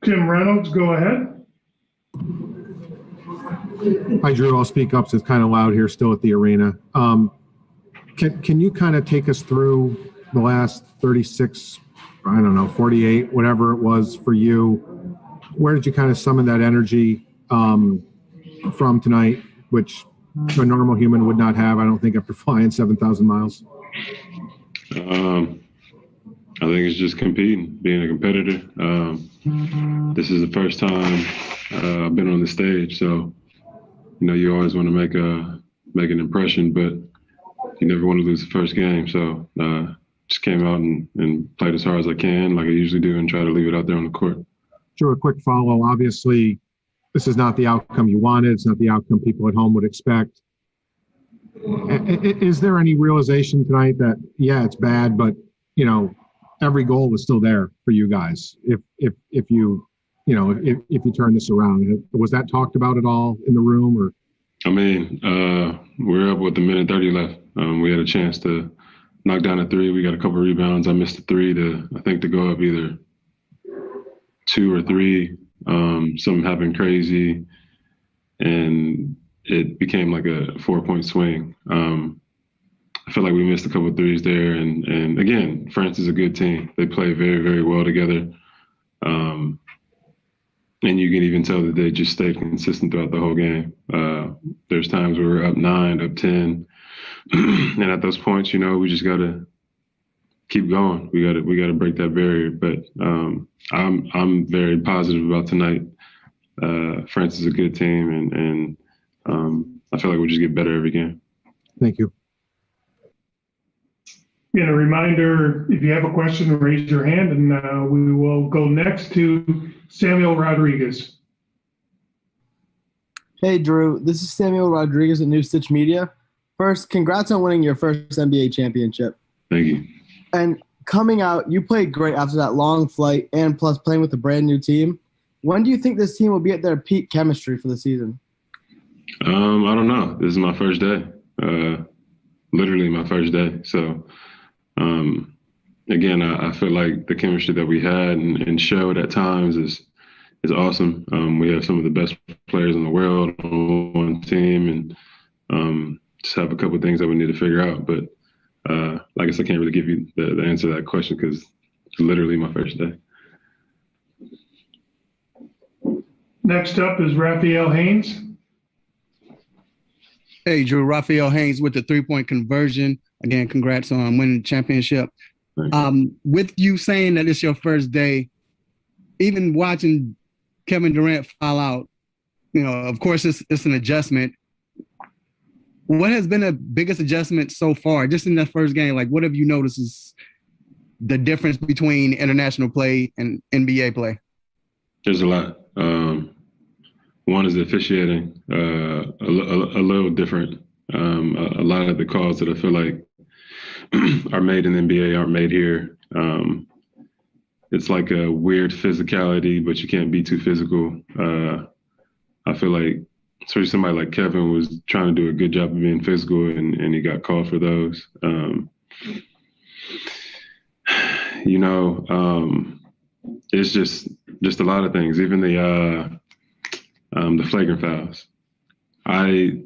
Tim Reynolds, go ahead. Hi, Jrue. I'll speak up, so it's kind of loud here still at the arena. Can you kind of take us through the last 36, 48, whatever it was for you? Where did you kind of summon that energy from tonight, which a normal human would not have, I don't think, after flying 7,000 miles? I think it's just competing, being a competitor. This is the first time I've been on the stage, so you always want to make an impression, but you never want to lose the first game. So just came out and played as hard as I can, like I usually do, and try to leave it out there on the court. Sure, a quick follow. Obviously, this is not the outcome you wanted. It's not the outcome people at home would expect. Is there any realization tonight that, yeah, it's bad, but every goal was still there for you guys if you turn this around? Was that talked about at all in the room? Or we're up with a minute 30 left. We had a chance to knock down a three. We got a couple of rebounds. I missed a three to go up either 2 or 3. Something happened crazy, and it became like a 4-point swing. I feel like we missed a couple of threes there. And again, France is a good team. They play very, very well together. And you can even tell that they just stayed consistent throughout the whole game. There's times where we're up 9, up 10. And at those points, we just got to keep going. We got to break that barrier. But I'm very positive about tonight. France is a good team, and I feel like we'll just get better every game. Thank you. And a reminder, if you have a question, raise your hand, and we will go next to Samuel Rodriguez. Hey, Jrue. This is Samuel Rodriguez at New Stitch Media. First, congrats on winning your first NBA championship. Thank you. And coming out, you played great after that long flight and plus playing with a brand new team. When do you think this team will be at their peak chemistry for the season? I don't know. This is my first day. Literally my first day. So, again, I feel like the chemistry that we had and showed at times is awesome. We have some of the best players in the world on one team, and just have a couple of things that we need to figure out. But like I said, I can't really give you the answer to that question because it's literally my first day. Next up is Raphael Haynes. Hey, Jrue, Raphael Haynes with the 3-point conversion. Again, congrats on winning the championship. With you saying that it's your first day, even watching Kevin Durant fall out, of course, it's an adjustment. What has been the biggest adjustment so far, just in that first game? Like, what have you noticed is the difference between international play and NBA play? There's a lot. One is the officiating, a little different. A lot of the calls that I feel like are made in the NBA aren't made here. It's like a weird physicality, but you can't be too physical. I feel like, especially somebody like Kevin was trying to do a good job of being physical, and he got called for those. It's just a lot of things. Even the flagrant fouls. I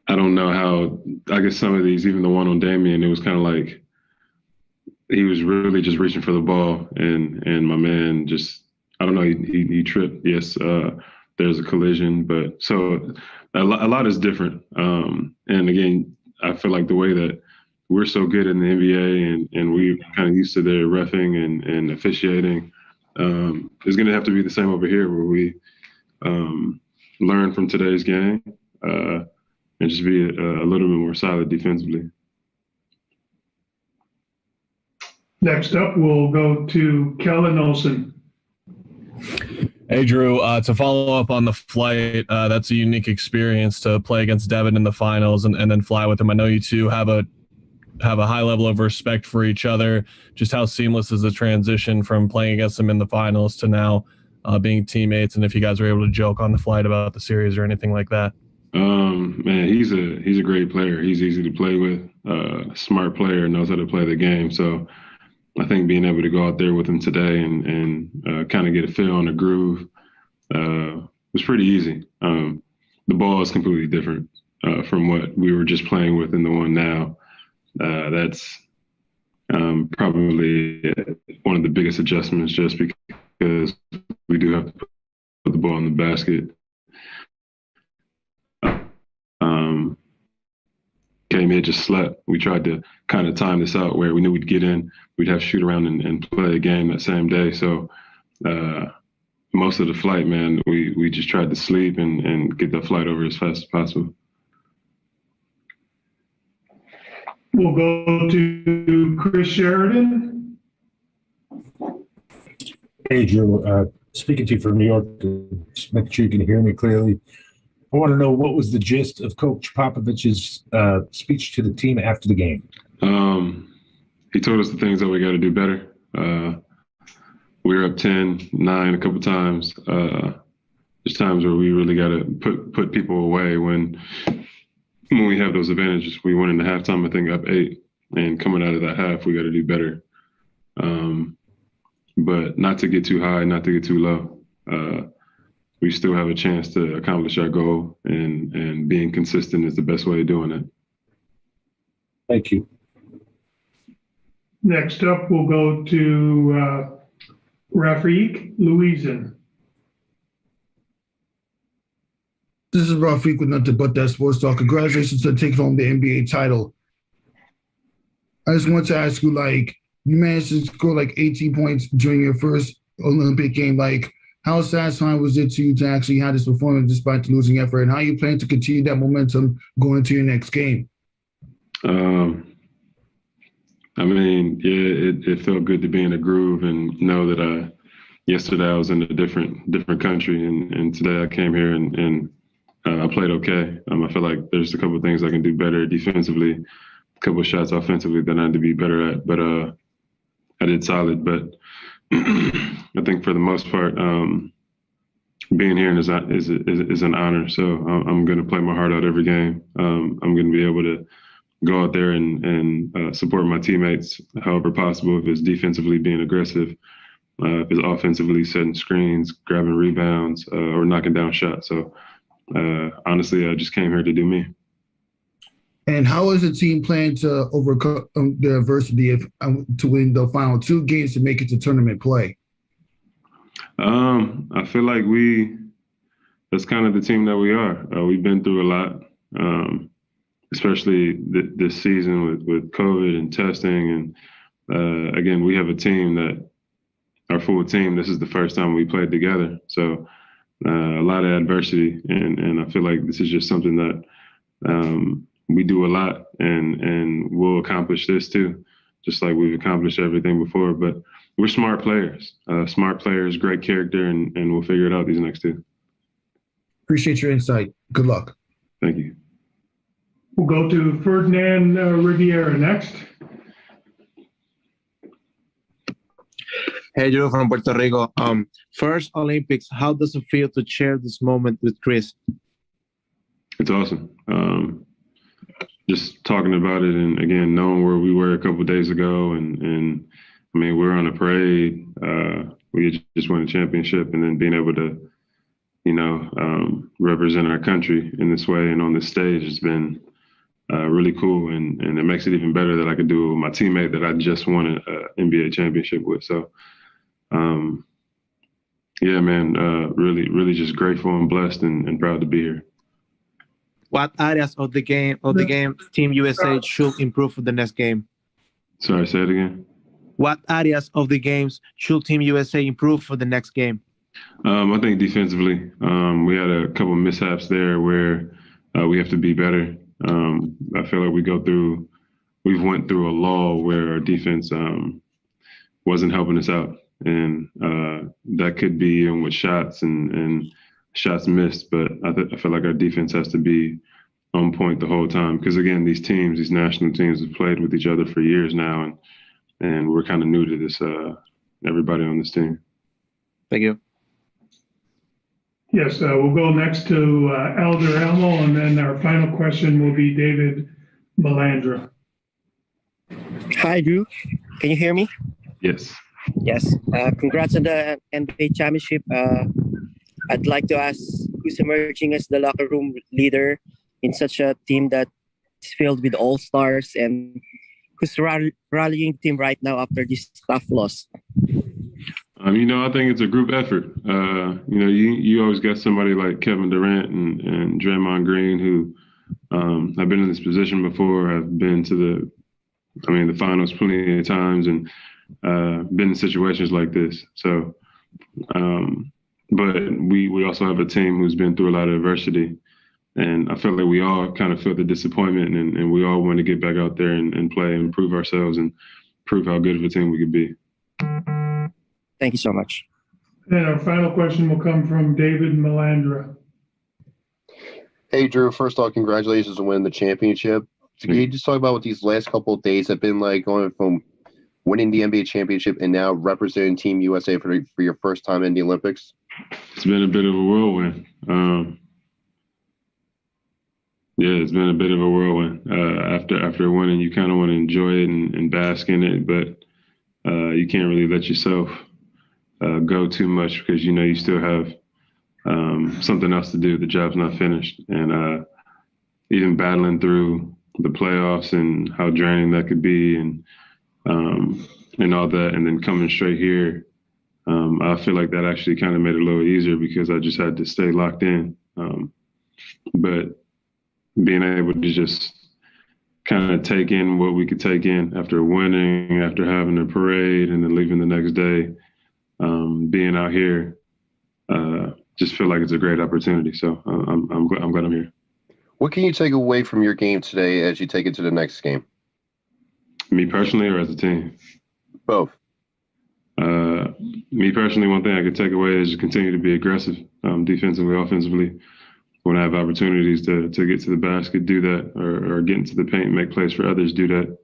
don't know how. I guess some of these, even the one on Damian, it was kind of like he was really just reaching for the ball, and my man just, I don't know, he tripped. Yes, there's a collision, but so a lot is different. And again, I feel like the way that we're so good in the NBA and we're kind of used to their reffing and officiating, is going to have to be the same over here, where we learn from today's game and just be a little bit more solid defensively. Next up, we'll go to Kellen Olson. Hey, Jrue, to follow up on the flight, that's a unique experience to play against Devin in the finals and then fly with him. I know you two have a high level of respect for each other. Just how seamless is the transition from playing against him in the finals to now being teammates, and if you guys were able to joke on the flight about the series or anything like that? Man, he's a great player. He's easy to play with, smart player, knows how to play the game. So I think being able to go out there with him today and kind of get a feel on the groove was pretty easy. The ball is completely different from what we were just playing with in the one now. That's probably one of the biggest adjustments, just because we do have to put the ball in the basket. Came here, just slept. We tried to kind of time this out where we knew we'd get in, we'd have shoot around and play a game that same day. So most of the flight, man, we just tried to sleep and get the flight over as fast as possible. We'll go to Chris Sheridan. Hey, Jrue. Speaking to you from New York, just make sure you can hear me clearly. I want to know, what was the gist of Coach Popovich's speech to the team after the game? He told us the things that we got to do better. We were up 10-9 a couple times. There's times where we really got to put people away when we have those advantages. We went into halftime, I think, up 8, and coming out of that half, we got to do better. But not to get too high, not to get too low. We still have a chance to accomplish our goal, and being consistent is the best way of doing it. Thank you. Next up, we'll go to Rafiq Louison. This is Rafiq with Nothing But That Sports Talk. Congratulations on taking home the NBA title. I just want to ask you, you managed to score 18 points during your first Olympic game. How satisfying was it to you to actually have this performance despite the losing effort, and how you plan to continue that momentum going into your next game? It felt good to be in a groove and know that yesterday I was in a different country, and today I came here and I played okay. I feel like there's a couple of things I can do better defensively, a couple of shots offensively that I need to be better at, but I did solid. But I think for the most part, being here is an honor. So I'm going to play my heart out every game. I'm going to be able to go out there and support my teammates however possible. If it's defensively being aggressive, if it's offensively setting screens, grabbing rebounds, or knocking down shots. So honestly, I just came here to do me. And how is the team planning to overcome the adversity to win the final 2 games to make it to tournament play? I feel like that's kind of the team that we are. We've been through a lot, especially this season with COVID and testing. And again, we have a team that, our full team, this is the first time we played together. So a lot of adversity. And I feel like this is just something that we do a lot, and we'll accomplish this too, just like we've accomplished everything before. But we're smart players, great character, and we'll figure it out these next 2. Appreciate your insight. Good luck. Thank you. We'll go to Ferdinand Riviera next. Hey, Jrue from Puerto Rico. First Olympics, how does it feel to share this moment with Chris? It's awesome. Just talking about it, and again, knowing where we were a couple of days ago, and we're on a parade. We just won a championship, and then being able to, represent our country in this way and on this stage has been really cool, and it makes it even better that I could do it with my teammate that I just won an NBA championship with. So, really just grateful and blessed and proud to be here. What areas of the game Team USA should improve for the next game? Sorry, say it again. What areas of the games should Team USA improve for the next game? I think defensively, we had a couple mishaps there where we have to be better. I feel like we've went through a lull where our defense wasn't helping us out, and that could be in with shots and shots missed. But I feel like our defense has to be on point the whole time, because again, these national teams have played with each other for years now, and we're kind of new to this. Everybody on this team. Thank you. Yes, we'll go next to Elder Elmo, and then our final question will be David Melandra. Hi, Jrue. Can you hear me? Yes. Yes. Congrats on the NBA championship. I'd like to ask who's emerging as the locker room leader in such a team that's filled with all-stars, and who's rallying the team right now after this tough loss? I think it's a group effort. You always got somebody like Kevin Durant and Draymond Green who have been in this position before, have been to the finals plenty of times and been in situations like this. So, but we also have a team who's been through a lot of adversity. And I feel like we all kind of feel the disappointment and we all want to get back out there and play and prove ourselves and prove how good of a team we could be. Thank you so much. And our final question will come from David Melandra. Hey, Jrue, first off, congratulations on winning the championship. Can you just talk about what these last couple of days have been like, going from winning the NBA championship and now representing Team USA for your first time in the Olympics? It's been a bit of a whirlwind. It's been a bit of a whirlwind. After winning, you kind of want to enjoy it and bask in it, but you can't really let yourself go too much because you still have something else to do. The job's not finished, and even battling through the playoffs and how draining that could be, and all that, and then coming straight here, I feel like that actually kind of made it a little easier because I just had to stay locked in. But being able to just kind of take in what we could take in after winning, after having a parade, and then leaving the next day, being out here, just feel like it's a great opportunity. So I'm glad I'm here. What can you take away from your game today as you take it to the next game? Me personally, or as a team? Both. Me personally, one thing I could take away is to continue to be aggressive, defensively, offensively. When I have opportunities to get to the basket, do that, or get into the paint, make plays for others, do that.